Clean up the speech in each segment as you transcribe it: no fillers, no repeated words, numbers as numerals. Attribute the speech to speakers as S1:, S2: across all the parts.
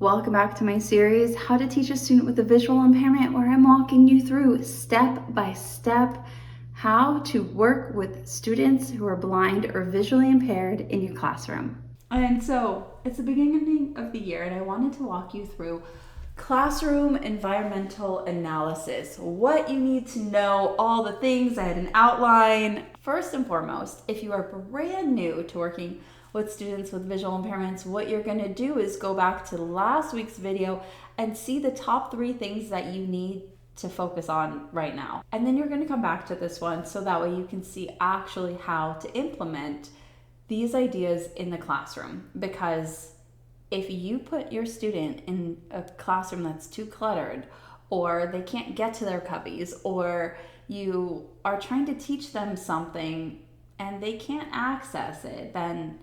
S1: Welcome back to my series, How to Teach a Student with a Visual Impairment, where I'm walking you through step by step how to work with students who are blind or visually impaired in your classroom. And so it's the beginning of the year, and I wanted to walk you through classroom environmental analysis, what you need to know, all the things. I had an outline. First and foremost, if you are brand new to working with students with visual impairments, what you're going to do is go back to last week's video and see the top 3 things that you need to focus on right now. And then you're going to come back to this one so that way you can see actually how to implement these ideas in the classroom. Because if you put your student in a classroom that's too cluttered, or they can't get to their cubbies, or you are trying to teach them something and they can't access it, then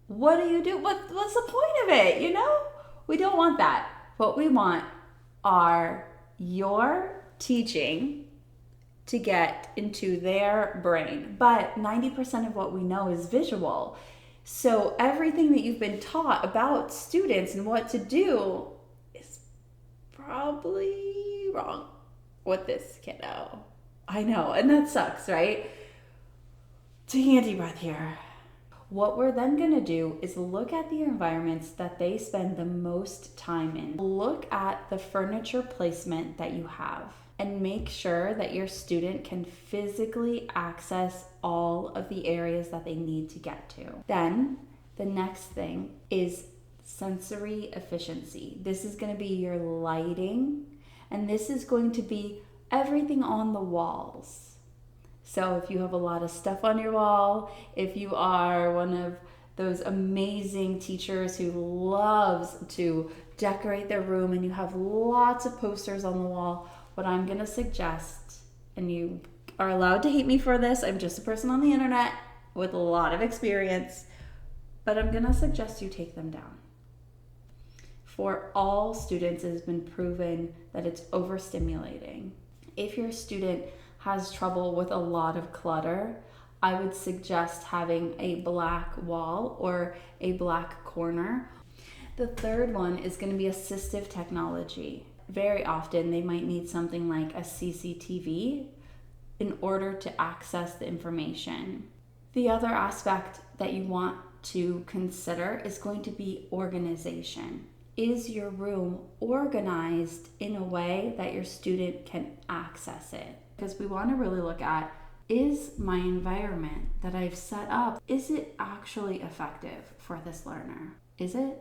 S1: what do you do? What's the point of it? You know, we don't want that. What we want are your teaching to get into their brain. But 90% of what we know is visual. So everything that you've been taught about students and what to do is probably wrong with this kiddo. I know, and that sucks, right? Take a deep breath here. What we're then going to do is look at the environments that they spend the most time in. Look at the furniture placement that you have and make sure that your student can physically access all of the areas that they need to get to. Then the next thing is sensory efficiency. This is going to be your lighting, and this is going to be everything on the walls. So if you have a lot of stuff on your wall, if you are one of those amazing teachers who loves to decorate their room and you have lots of posters on the wall, what I'm going to suggest, and you are allowed to hate me for this, I'm just a person on the internet with a lot of experience, but I'm going to suggest you take them down. For all students, it has been proven that it's overstimulating. If your student has trouble with a lot of clutter, I would suggest having a black wall or a black corner. The third one is going to be assistive technology. Very often they might need something like a CCTV in order to access the information. The other aspect that you want to consider is going to be organization. Is your room organized in a way that your student can access it? Because we want to really look at, is my environment that I've set up, is it actually effective for this learner? Is it?